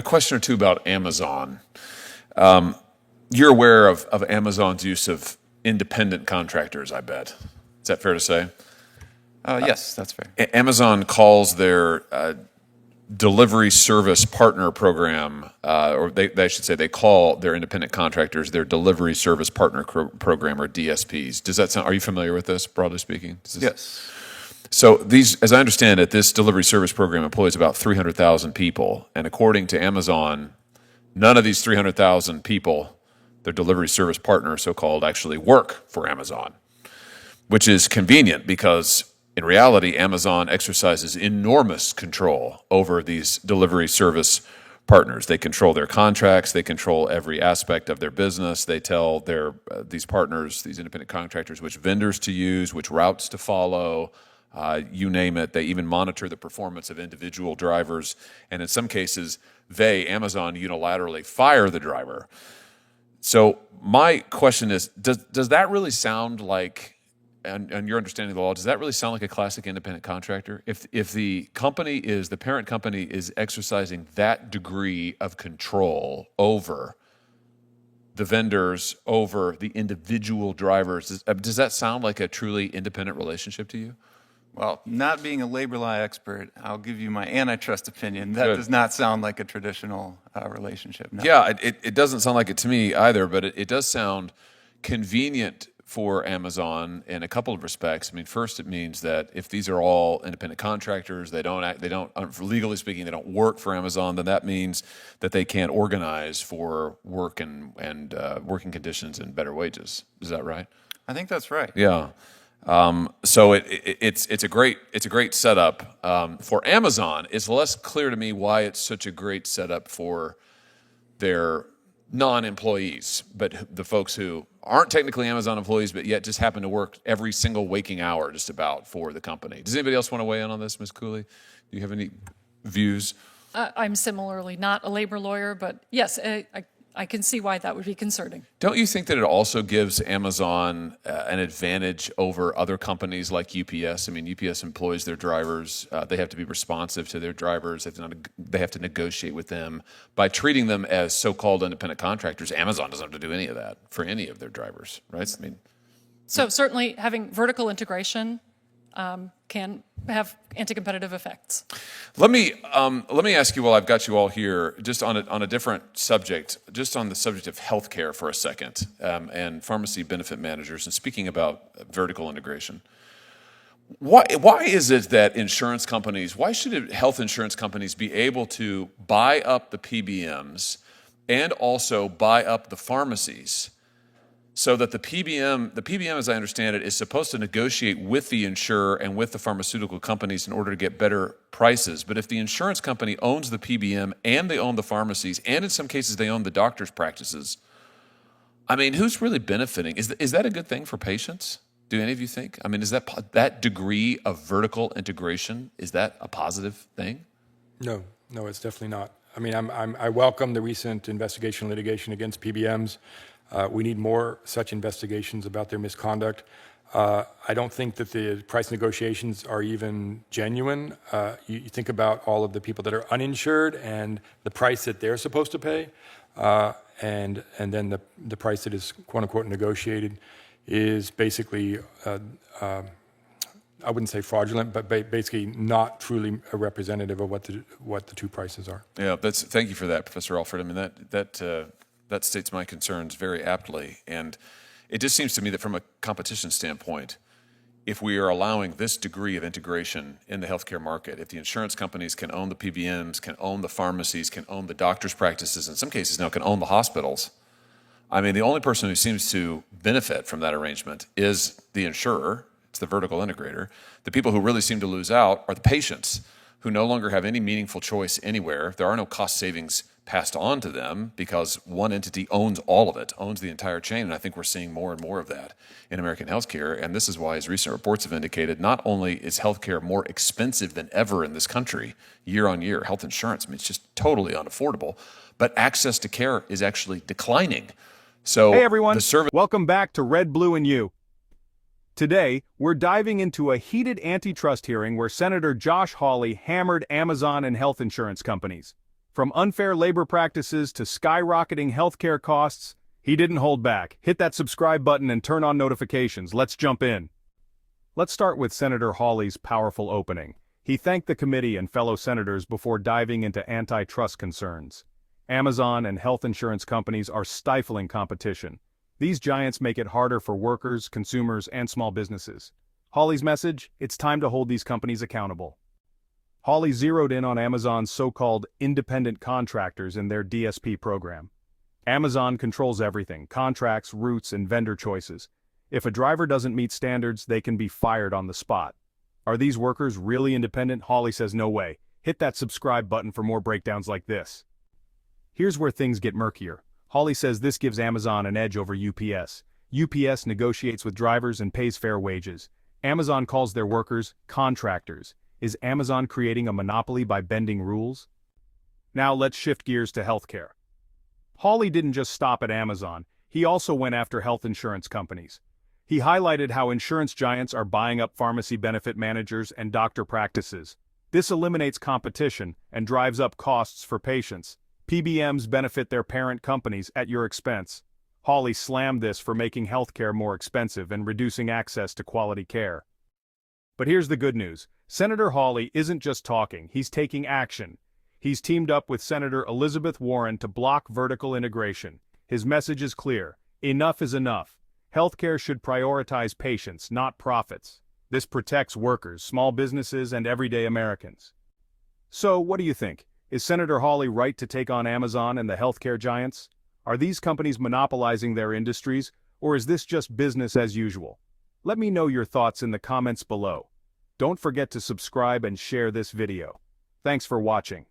A question or two about Amazon. Um, you're aware of Amazon's use of independent contractors, I bet. Is that fair to say? Yes, that's fair. Amazon calls their delivery service partner program, or they should say they call their independent contractors their delivery service partner program, or DSPs. Does that sound? Are you familiar with this, broadly speaking? Yes. So these, as I understand it, this delivery service program employs about 300,000 people, and according to Amazon, none of these 300,000 people, their delivery service partner, so-called, actually work for Amazon, which is convenient because in reality, Amazon exercises enormous control over these delivery service partners. They control their contracts. They control every aspect of their business. They tell these partners, these independent contractors, which vendors to use, which routes to follow, you name it. They even monitor the performance of individual drivers. And in some cases, Amazon, unilaterally fire the driver. So my question is, does that really sound like, and your understanding of the law, does that really sound like a classic independent contractor? If the parent company is exercising that degree of control over the vendors, over the individual drivers, does that sound like a truly independent relationship to you? Well, not being a labor law expert, I'll give you my antitrust opinion. That Good. does not sound like a traditional relationship. No. Yeah, it doesn't sound like it to me either, but it does sound convenient for Amazon in a couple of respects. I mean, first, it means that if these are all independent contractors, they don't, legally speaking, they don't work for Amazon, then that means that they can't organize for work and working conditions and better wages. Is that right? I think that's right. Yeah. So it's a great setup for Amazon. It's less clear to me why it's such a great setup for their non-employees, but the folks who aren't technically Amazon employees, but yet just happen to work every single waking hour just about for the company. Does anybody else want to weigh in on this, Ms. Cooley? Do you have any views? I'm similarly not a labor lawyer, but yes, I can see why that would be concerning. Don't you think that it also gives Amazon an advantage over other companies like UPS? I mean, UPS employs their drivers. They have to be responsive to their drivers. They have to negotiate with them. By treating them as so-called independent contractors, Amazon doesn't have to do any of that for any of their drivers, right? I mean, So certainly having vertical integration can have anti-competitive effects. let me ask you, while I've got you all here, just on a different subject, just on the subject of healthcare for a second, and pharmacy benefit managers, and speaking about vertical integration. Why is it that why should health insurance companies be able to buy up the PBMs and also buy up the pharmacies, so that the PBM, as I understand it, is supposed to negotiate with the insurer and with the pharmaceutical companies in order to get better prices. But if the insurance company owns the PBM and they own the pharmacies, and in some cases they own the doctor's practices, I mean, who's really benefiting? Is that a good thing for patients? Do any of you think? I mean, is that degree of vertical integration, is that a positive thing? No, it's definitely not. I mean, I welcome the recent investigation litigation against PBMs. We need more such investigations about their misconduct. I don't think that the price negotiations are even genuine. You think about all of the people that are uninsured and the price that they're supposed to pay, and then the price that is quote unquote negotiated is basically I wouldn't say fraudulent, but basically not truly a representative of what the two prices are. Yeah, thank you for that, Professor Alford. I mean, that states my concerns very aptly. And it just seems to me that from a competition standpoint, if we are allowing this degree of integration in the healthcare market, if the insurance companies can own the PBMs, can own the pharmacies, can own the doctor's practices, in some cases now can own the hospitals, I mean, the only person who seems to benefit from that arrangement is the insurer. It's the vertical integrator. The people who really seem to lose out are the patients, who no longer have any meaningful choice anywhere. There are no cost savings passed on to them because one entity owns all of it, owns the entire chain. And I think we're seeing more and more of that in American healthcare. And this is why, as recent reports have indicated, not only is healthcare more expensive than ever in this country, year on year, health insurance, I mean, it's just totally unaffordable, but access to care is actually declining. So hey everyone, the service. Welcome back to Red, Blue, and You. Today, we're diving into a heated antitrust hearing where Senator Josh Hawley hammered Amazon and health insurance companies. From unfair labor practices to skyrocketing healthcare costs, he didn't hold back. Hit that subscribe button and turn on notifications. Let's jump in. Let's start with Senator Hawley's powerful opening. He thanked the committee and fellow senators before diving into antitrust concerns. Amazon and health insurance companies are stifling competition. These giants make it harder for workers, consumers, and small businesses. Hawley's message: it's time to hold these companies accountable. Hawley zeroed in on Amazon's so-called independent contractors in their DSP program. Amazon controls everything: contracts, routes, and vendor choices. If a driver doesn't meet standards, they can be fired on the spot. Are these workers really independent? Hawley says no way. Hit that subscribe button for more breakdowns like this. Here's where things get murkier. Hawley says this gives Amazon an edge over UPS. UPS negotiates with drivers and pays fair wages. Amazon calls their workers contractors. Is Amazon creating a monopoly by bending rules? Now let's shift gears to healthcare. Hawley didn't just stop at Amazon, he also went after health insurance companies. He highlighted how insurance giants are buying up pharmacy benefit managers and doctor practices. This eliminates competition and drives up costs for patients. PBMs benefit their parent companies at your expense. Hawley slammed this for making healthcare more expensive and reducing access to quality care. But here's the good news. Senator Hawley isn't just talking, he's taking action. He's teamed up with Senator Elizabeth Warren to block vertical integration. His message is clear: enough is enough. Healthcare should prioritize patients, not profits. This protects workers, small businesses, and everyday Americans. So, what do you think? Is Senator Hawley right to take on Amazon and the healthcare giants? Are these companies monopolizing their industries, or is this just business as usual? Let me know your thoughts in the comments below. Don't forget to subscribe and share this video. Thanks for watching.